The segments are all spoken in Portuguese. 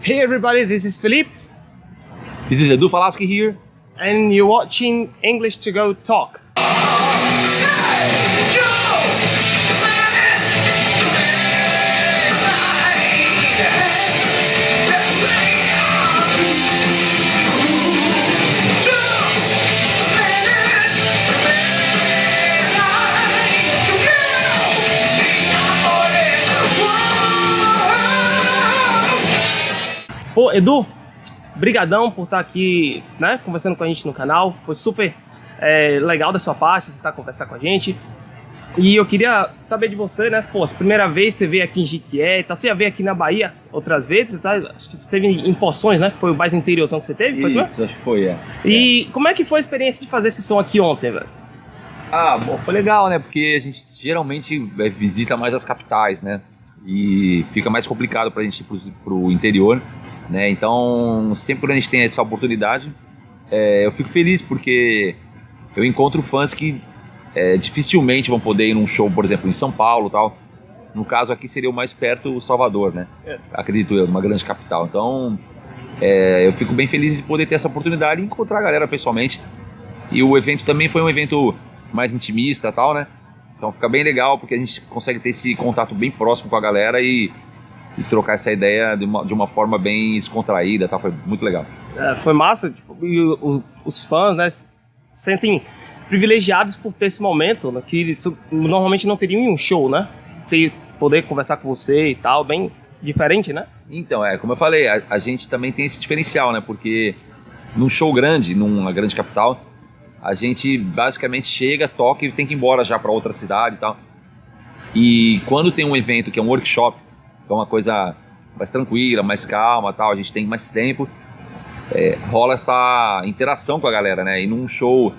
Hey everybody, this is Philippe. This is Edu Falaschi here. And you're watching English to Go Talk. Pô, Edu, brigadão por estar aqui, né, conversando com a gente no canal. Foi super legal da sua parte, você estar conversando com a gente. E eu queria saber de você, né, pô, a primeira vez que você veio aqui em Jequié e tal, você já veio aqui na Bahia outras vezes, tá? Acho que teve em Poções, né, que foi o mais interiorzão que você teve, foi isso, acho que foi, E como é que foi a experiência de fazer esse som aqui ontem, velho? Ah, bom, foi legal, né, porque a gente geralmente visita mais as capitais, né, e fica mais complicado pra gente ir pro interior, né, então sempre quando a gente tem essa oportunidade, eu fico feliz porque eu encontro fãs que dificilmente vão poder ir num show, por exemplo, em São Paulo e tal. No caso aqui seria o mais perto o Salvador, né? Acredito eu, numa grande capital. Então, eu fico bem feliz de poder ter essa oportunidade e encontrar a galera pessoalmente. E o evento também foi um evento mais intimista e tal, né? Então fica bem legal porque a gente consegue ter esse contato bem próximo com a galera e trocar essa ideia de uma forma bem descontraída, tá? Foi muito legal. Foi massa, tipo, e os fãs, né, sentem privilegiados por ter esse momento, né, que normalmente não teriam em um show, né? Poder conversar com você e tal, bem diferente, né? Então, como eu falei, a gente também tem esse diferencial, né? Porque num show grande, numa grande capital, a gente basicamente chega, toca e tem que ir embora já para outra cidade e tal. E quando tem um evento que é um workshop, que é uma coisa mais tranquila, mais calma tal, a gente tem mais tempo, rola essa interação com a galera, né? E num show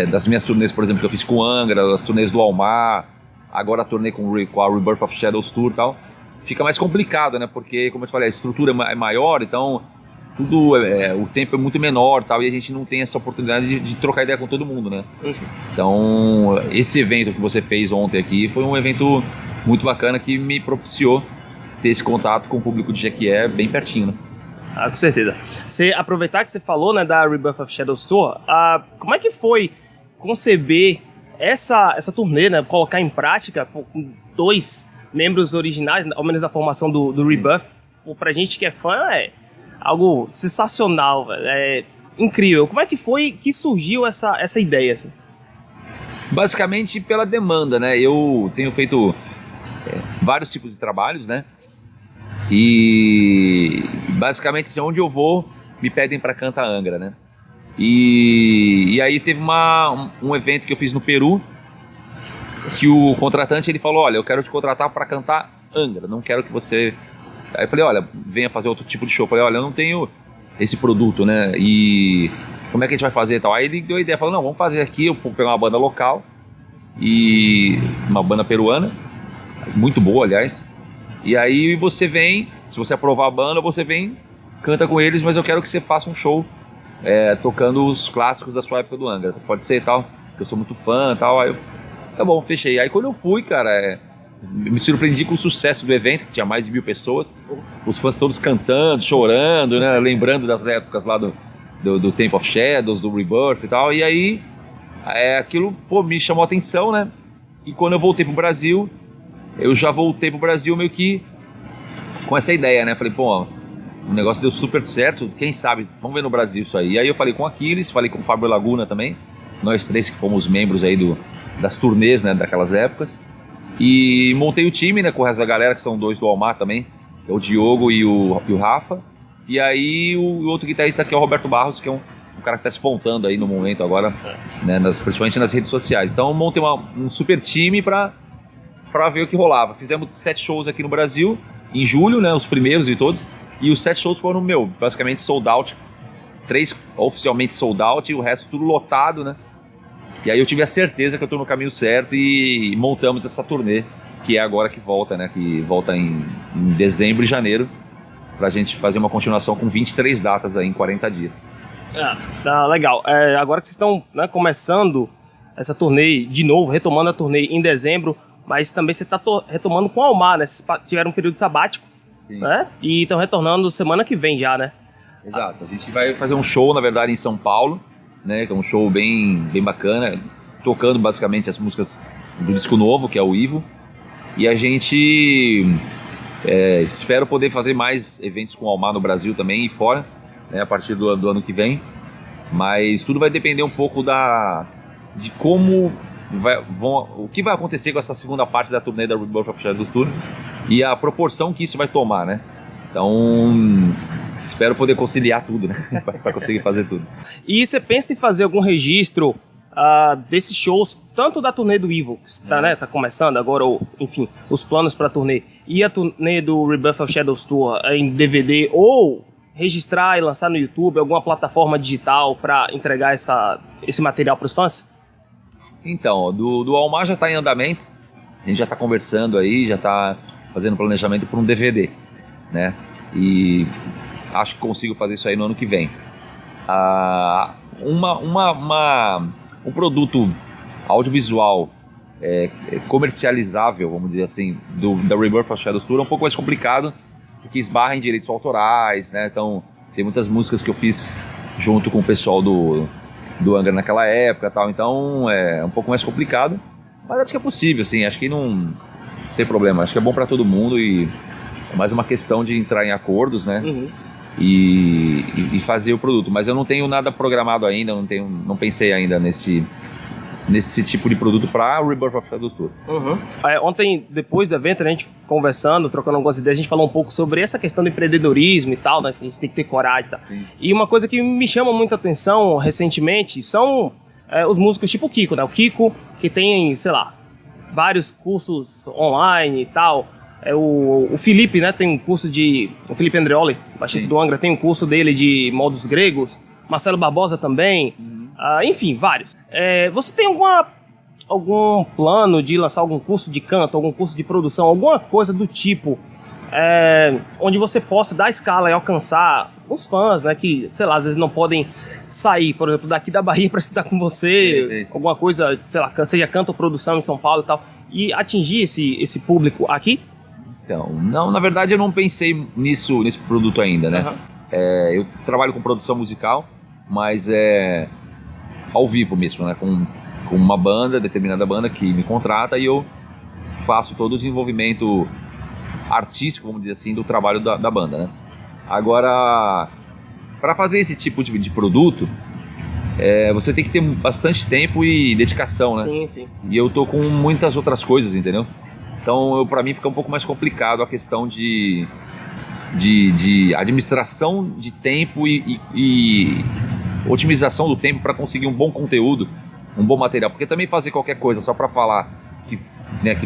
das minhas turnês, por exemplo, que eu fiz com o Angra, as turnês do Almar, agora a turnê com a Rebirth of Shadows Tour e tal, fica mais complicado, né? Porque, como eu te falei, a estrutura é maior, então tudo, o tempo é muito menor tal, e a gente não tem essa oportunidade de trocar ideia com todo mundo, né? Então, esse evento que você fez ontem aqui foi um evento muito bacana que me propiciou ter esse contato com o público de Jequié bem pertinho, né? Ah, com certeza. Você aproveitar que você falou, né, da Rebirth of Shadows Tour, como é que foi conceber essa turnê, né, colocar em prática com dois membros originais, ao menos da formação do Rebirth? Pô, pra gente que é fã, é algo sensacional, velho, é incrível. Como é que foi que surgiu essa ideia, assim? Basicamente pela demanda, né? Eu tenho feito vários tipos de trabalhos, né? E basicamente assim, onde eu vou me pedem para cantar Angra, né? E aí teve um evento que eu fiz no Peru que o contratante ele falou, olha, eu quero te contratar para cantar Angra, não quero que você... Aí eu falei, olha, venha fazer outro tipo de show. Eu falei, olha, eu não tenho esse produto, né? E como é que a gente vai fazer e tal? Aí ele deu a ideia, falou, não, vamos fazer aqui, eu vou pegar uma banda local e uma banda peruana, muito boa, aliás. E aí você vem, se você aprovar a banda, você vem, canta com eles, mas eu quero que você faça um show tocando os clássicos da sua época do Angra. Pode ser e tal, porque eu sou muito fã e tal. Aí eu, tá bom, fechei. Aí quando eu fui, cara, me surpreendi com o sucesso do evento, que tinha mais de 1000 pessoas. Os fãs todos cantando, chorando, né, lembrando das épocas lá do Temple of Shadows, do Rebirth e tal. E aí, aquilo, pô, me chamou a atenção, né? E quando eu voltei pro Brasil, eu já voltei pro Brasil meio que com essa ideia, né? Falei, pô, o negócio deu super certo, quem sabe, vamos ver no Brasil isso aí. E aí eu falei com o Aquiles, falei com o Fábio Laguna também, nós três que fomos membros aí das turnês, né, daquelas épocas. E montei o time, né, com o resto da galera, que são dois do Almar também, que é o Diogo e o Rafa. E aí o outro guitarrista aqui é o Roberto Barros, que é um cara que tá espontando aí no momento agora, né, principalmente nas redes sociais. Então eu montei um super time pra ver o que rolava. Fizemos 7 shows aqui no Brasil, em julho, né, os primeiros de todos, e os 7 shows foram, basicamente sold out, 3 oficialmente sold out e o resto tudo lotado, né, e aí eu tive a certeza que eu tô no caminho certo e montamos essa turnê, que é agora que volta, né, que volta em dezembro e janeiro, pra gente fazer uma continuação com 23 datas aí em 40 dias. Tá legal. Agora que vocês estão, né, começando essa turnê de novo, retomando a turnê em dezembro, mas também você está retomando com o Almar, né? Vocês tiveram um período sabático. né? E estão retornando semana que vem já, né? Exato, a gente vai fazer um show, na verdade, em São Paulo, né? Que é um show bem bacana, tocando basicamente as músicas do disco novo, que é o Ivo. E a gente espera poder fazer mais eventos com o Almar no Brasil também e fora, né? A partir do ano que vem. Mas tudo vai depender um pouco de como o que vai acontecer com essa segunda parte da turnê da Rebirth of Shadows Tour e a proporção que isso vai tomar, né? Então, espero poder conciliar tudo, né? Para conseguir fazer tudo. E você pensa em fazer algum registro desses shows, tanto da turnê do Evil, que está, né, tá começando agora, ou, enfim, os planos para a turnê, e a turnê do Rebirth of Shadows Tour em DVD, ou registrar e lançar no YouTube, alguma plataforma digital para entregar esse material para os fãs? Então, do Almar já está em andamento, a gente já está conversando aí, já está fazendo planejamento para um DVD, né? E acho que consigo fazer isso aí no ano que vem. Um produto audiovisual comercializável, vamos dizer assim, da Rebirth of Shadows Tour é um pouco mais complicado, porque esbarra em direitos autorais, né? Então, tem muitas músicas que eu fiz junto com o pessoal do Angra naquela época e tal, então é um pouco mais complicado, mas acho que é possível, sim, acho que não tem problema, acho que é bom para todo mundo e é mais uma questão de entrar em acordos, né? Uhum. E fazer o produto, mas eu não tenho nada programado ainda, não pensei ainda nesse tipo de produto para a Rebirth of Shadows Tour. Uhum. Ontem, depois do evento, a gente conversando, trocando algumas ideias, a gente falou um pouco sobre essa questão do empreendedorismo e tal, né? Que a gente tem que ter coragem e tal. Sim. E uma coisa que me chama muita atenção recentemente são os músicos tipo o Kiko, né? O Kiko, que tem, sei lá, vários cursos online e tal. O Felipe, né, tem um curso o Felipe Andreoli, baixista do Angra, tem um curso dele de modos gregos. Marcelo Barbosa também. Enfim, vários. Você tem algum plano de lançar algum curso de canto, algum curso de produção, alguma coisa do tipo, onde você possa dar escala e alcançar os fãs, né, que, sei lá, às vezes não podem sair, por exemplo, daqui da Bahia para estudar com você, alguma coisa, sei lá, seja canto ou produção em São Paulo e tal, e atingir esse público aqui? Então, não, na verdade eu não pensei nesse produto ainda, né? Uhum. Eu trabalho com produção musical, mas ao vivo mesmo, né? Com uma determinada banda que me contrata e eu faço todo o desenvolvimento artístico, vamos dizer assim, do trabalho da banda, né? Agora, para fazer esse tipo de produto, você tem que ter bastante tempo e dedicação, né? Sim, sim. E eu tô com muitas outras coisas, entendeu? Então, para mim fica um pouco mais complicado a questão de administração de tempo e otimização do tempo para conseguir um bom conteúdo, um bom material. Porque também fazer qualquer coisa só para falar que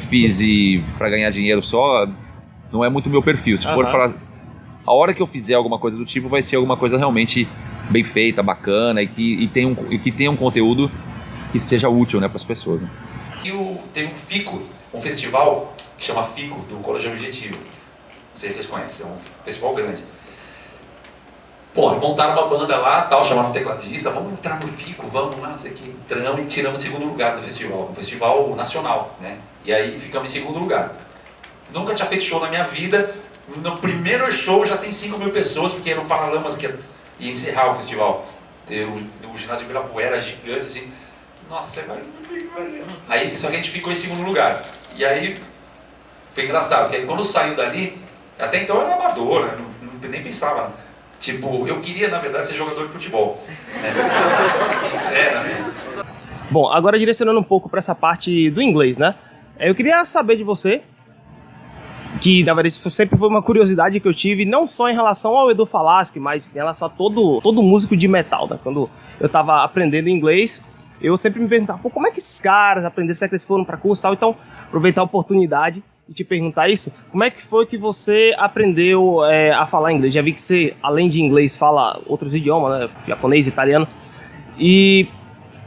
fiz e para ganhar dinheiro só, não é muito meu perfil. Se for falar, a hora que eu fizer alguma coisa do tipo, vai ser alguma coisa realmente bem feita, bacana e que tenha um conteúdo que seja útil, né, para as pessoas. Né? Tem um FICO, um festival que chama FICO, do Colégio Objetivo. Não sei se vocês conhecem, é um festival grande. Pô, montaram uma banda lá, tal, chamaram um tecladista, vamos entrar no FICO, vamos lá, não sei o que. Entramos e tiramos o segundo lugar do festival, um festival nacional, né? E aí ficamos em segundo lugar. Nunca tinha feito show na minha vida, no primeiro show já tem 5.000 pessoas, porque era no Paralamas que ia encerrar o festival. O ginásio Ibirapuera, gigante, assim. Nossa, aí só que a gente ficou em segundo lugar. E aí foi engraçado, porque aí, quando saiu dali, até então eu era amador, né? não nem pensava. Tipo, eu queria, na verdade, ser jogador de futebol. Bom, agora direcionando um pouco para essa parte do inglês, né? Eu queria saber de você, que na verdade isso sempre foi uma curiosidade que eu tive, não só em relação ao Edu Falaschi, mas em relação a todo músico de metal, né? Quando eu tava aprendendo inglês, eu sempre me perguntava, pô, como é que esses caras aprenderam, será que eles foram para curso e tal? Então, aproveitar a oportunidade e te perguntar isso, como é que foi que você aprendeu a falar inglês? Já vi que você, além de inglês, fala outros idiomas, né? Japonês, italiano. E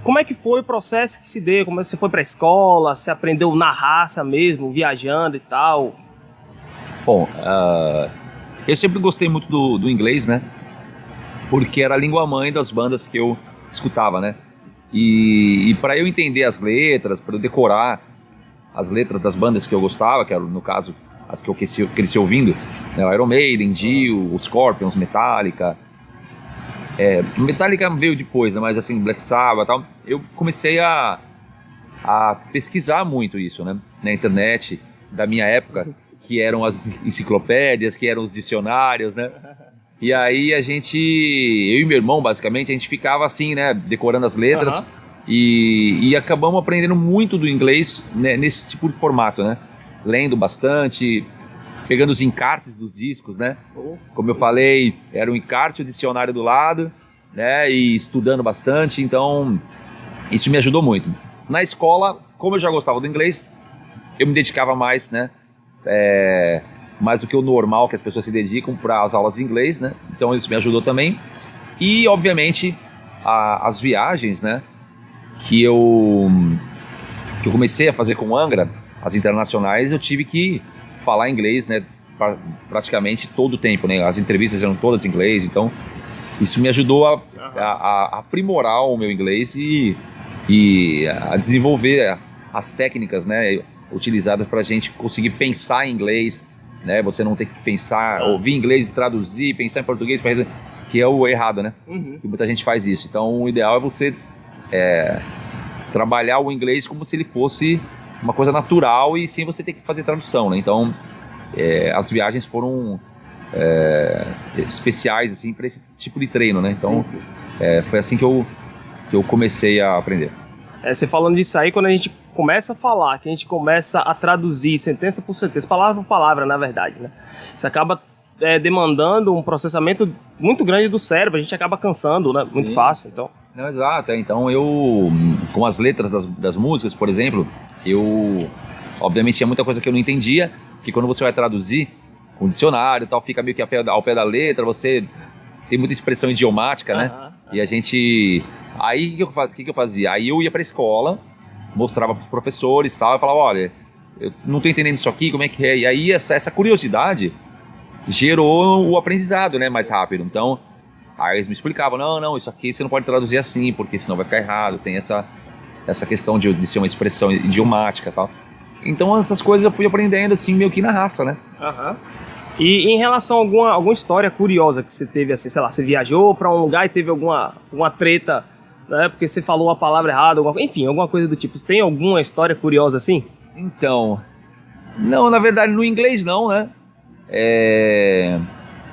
como é que foi o processo que se deu? Como é que você foi pra escola? Você aprendeu na raça mesmo, viajando e tal? Bom, eu sempre gostei muito do inglês, né? Porque era a língua-mãe das bandas que eu escutava, né? E para eu entender as letras, para eu decorar as letras das bandas que eu gostava, que era, no caso, as que eu cresci ouvindo, né? O Iron Maiden, Dio, os Scorpions, Metallica. Metallica veio depois, né? Mas assim, Black Sabbath e tal. Eu comecei a pesquisar muito isso, né? Na internet da minha época, que eram as enciclopédias, que eram os dicionários, né? E aí eu e meu irmão, basicamente, a gente ficava assim, né? Decorando as letras e acabamos aprendendo muito do inglês, né, nesse tipo de formato, né? Lendo bastante, pegando os encartes dos discos, né? Como eu falei, era um encarte, o dicionário do lado, né? E estudando bastante, então isso me ajudou muito. Na escola, como eu já gostava do inglês, eu me dedicava mais, né? Mais do que o normal que as pessoas se dedicam para as aulas de inglês, né? Então isso me ajudou também. E, obviamente, as viagens, né? Que eu comecei a fazer com o Angra, as internacionais, eu tive que falar inglês, né? Praticamente todo o tempo, né? As entrevistas eram todas em inglês, então isso me ajudou a aprimorar o meu inglês e a desenvolver as técnicas, né? Utilizadas para a gente conseguir pensar em inglês, né? Você não tem que pensar, ouvir inglês e traduzir, pensar em português, que é o errado, né? Que muita gente faz isso. Então, o ideal é você trabalhar o inglês como se ele fosse uma coisa natural e sem você ter que fazer tradução, né? Então, as viagens foram especiais, assim, para esse tipo de treino, né? Então, foi assim que eu comecei a aprender. Você falando disso aí, quando a gente começa a falar, que a gente começa a traduzir sentença por sentença, palavra por palavra, na verdade, né? Isso acaba demandando um processamento muito grande do cérebro, a gente acaba cansando, né? Muito fácil, então. Não, exato, então eu, com as letras das músicas, por exemplo, obviamente tinha muita coisa que eu não entendia, que quando você vai traduzir com o dicionário e tal, fica meio que ao pé da letra, você tem muita expressão idiomática, né? E a gente... Aí, o que eu fazia? Aí eu ia pra escola, mostrava pros professores e tal, eu falava, olha, eu não tô entendendo isso aqui, como é que é? E aí essa curiosidade gerou o aprendizado, né, mais rápido. Então, aí eles me explicavam, não, isso aqui você não pode traduzir assim, porque senão vai ficar errado, tem essa questão de ser uma expressão idiomática e tal. Então, essas coisas eu fui aprendendo, assim, meio que na raça, né? E em relação a alguma história curiosa que você teve, assim, sei lá, você viajou pra um lugar e teve alguma treta, né, porque você falou a palavra errada, enfim, alguma coisa do tipo. Você tem alguma história curiosa assim? Então, não, na verdade, no inglês não, né?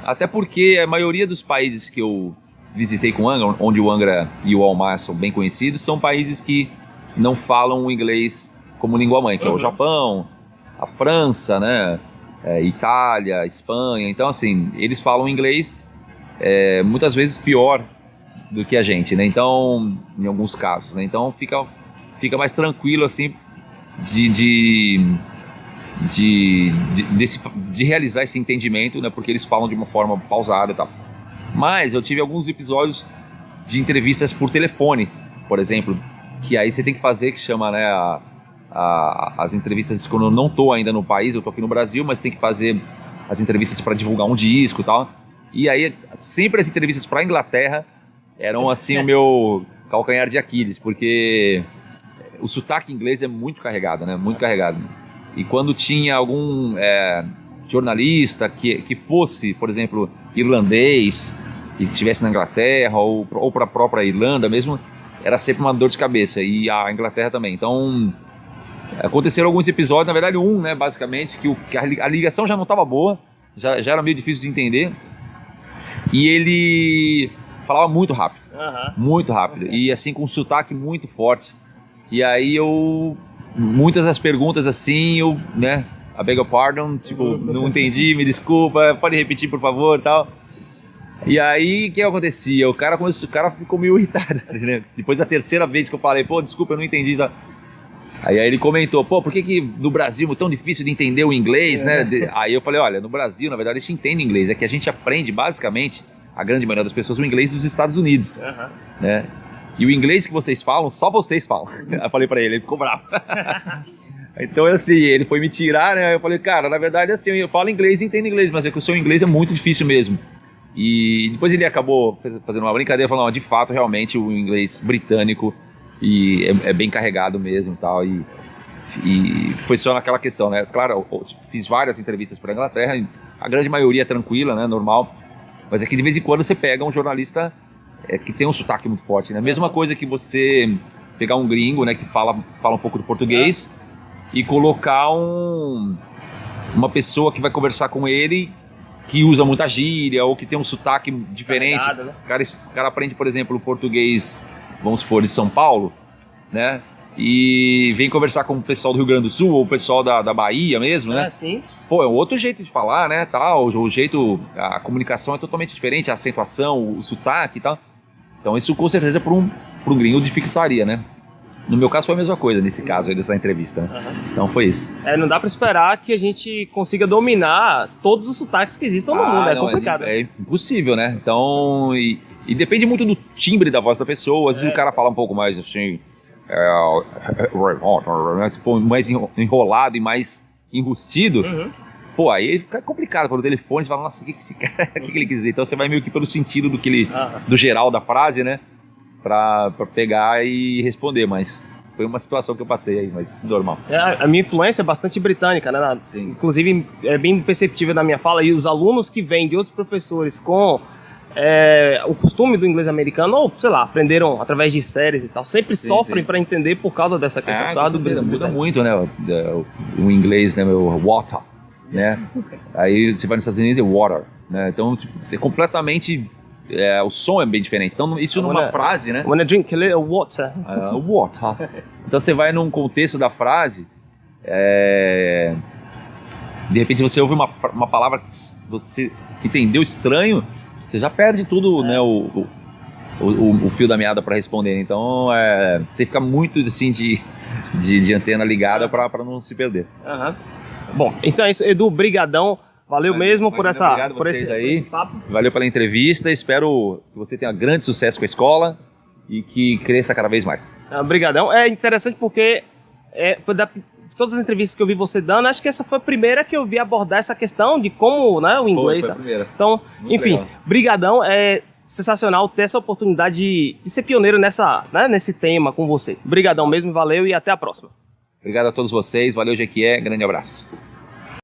Até porque a maioria dos países que eu visitei com o Angra, onde o Angra e o Almar são bem conhecidos, são países que não falam o inglês como língua mãe, que é o Japão, a França, né? Itália, Espanha. Então, assim, eles falam inglês muitas vezes pior do que a gente, né? Então, em alguns casos, né? Então, fica mais tranquilo, assim, de realizar esse entendimento, né? Porque eles falam de uma forma pausada e tal. Mas eu tive alguns episódios de entrevistas por telefone, por exemplo, que aí você tem que fazer, que chama, né, as entrevistas quando eu não tô ainda no país, eu tô aqui no Brasil, mas tem que fazer as entrevistas para divulgar um disco e tal. E aí, sempre as entrevistas para Inglaterra eram, assim, o meu calcanhar de Aquiles, porque o sotaque inglês é muito carregado, né? Muito carregado. E quando tinha algum jornalista que fosse, por exemplo, irlandês e estivesse na Inglaterra ou para a própria Irlanda mesmo, era sempre uma dor de cabeça. E a Inglaterra também. Então, aconteceram alguns episódios, na verdade né, basicamente, que a ligação já não estava boa, já era meio difícil de entender. E ele falava muito rápido, muito rápido. E assim, com um sotaque muito forte. E aí muitas das perguntas assim, né, I beg your pardon, tipo, não entendi, me desculpa, pode repetir por favor e tal. E aí, o que acontecia? O cara ficou meio irritado, assim, né? Depois da terceira vez que eu falei, desculpa, eu não entendi, tá? Aí ele comentou, por que no Brasil é tão difícil de entender o inglês, né? Aí eu falei, olha, no Brasil, na verdade, a gente entende inglês, é que a gente aprende, basicamente, a grande maioria das pessoas, o inglês dos Estados Unidos, né? E o inglês que vocês falam, só vocês falam. Aí eu falei pra ele ficou bravo. Então, assim, ele foi me tirar, né? Eu falei, cara, na verdade, assim, eu falo inglês e entendo inglês, mas é que o seu inglês é muito difícil mesmo. E depois ele acabou fazendo uma brincadeira, falando, de fato, realmente, o inglês britânico é bem carregado mesmo e tal. E e foi só naquela questão, né? Claro, eu fiz várias entrevistas para a Inglaterra, a grande maioria é tranquila, né? Normal. Mas é que de vez em quando você pega um jornalista que tem um sotaque muito forte, né? Mesma coisa que você pegar um gringo, né? Que fala um pouco do português e colocar uma pessoa que vai conversar com ele que usa muita gíria ou que tem um sotaque diferente. Carregado, né? O cara aprende, por exemplo, o português, vamos supor, de São Paulo, né? E vem conversar com o pessoal do Rio Grande do Sul ou o pessoal da Bahia mesmo, né? Sim. Pô, é um outro jeito de falar, né, tal, o jeito, a comunicação é totalmente diferente, a acentuação, o sotaque e tal. Então isso com certeza para um gringo dificultaria, né? No meu caso foi a mesma coisa, nesse caso aí dessa entrevista, né? Então foi isso. Não dá pra esperar que a gente consiga dominar todos os sotaques que existem no mundo, é complicado. É impossível, né? Então, e depende muito do timbre da voz da pessoa, às vezes o cara fala um pouco mais assim, tipo, mais enrolado e mais enrustido. Pô, aí fica complicado pelo telefone, você fala, nossa, o que esse cara, o que ele quis dizer? Então você vai meio que pelo sentido do geral da frase, né? Pra pegar e responder, mas foi uma situação que eu passei aí, mas normal. A minha influência é bastante britânica, né? Inclusive é bem perceptível na minha fala, e os alunos que vêm de outros professores com o costume do inglês americano, ou sei lá, aprenderam através de séries e tal, sempre sofrem para entender por causa dessa questão muda muito, né? O inglês, né? O water, né? Aí você vai nos Estados Unidos é water, né? Então, tipo, você completamente... o som é bem diferente. Então, isso numa frase, né? When I drink a little water. Water. Então, você vai num contexto da frase, de repente você ouve uma palavra que você entendeu estranho, você já perde tudo, né? O fio da meada para responder. Então, tem que ficar muito assim de antena ligada para não se perder. Bom, então é isso, Edu, brigadão. Valeu mesmo por esse papo. Valeu pela entrevista. Espero que você tenha grande sucesso com a escola e que cresça cada vez mais. Obrigadão. É interessante porque foi de todas as entrevistas que eu vi você dando, acho que essa foi a primeira que eu vi abordar essa questão de como, né, o inglês. Foi a primeira. Então, muito enfim, legal. Brigadão. É sensacional ter essa oportunidade de ser pioneiro nesse tema com você. Brigadão mesmo, valeu e até a próxima. Obrigado a todos vocês. Valeu, Jequié. Grande abraço.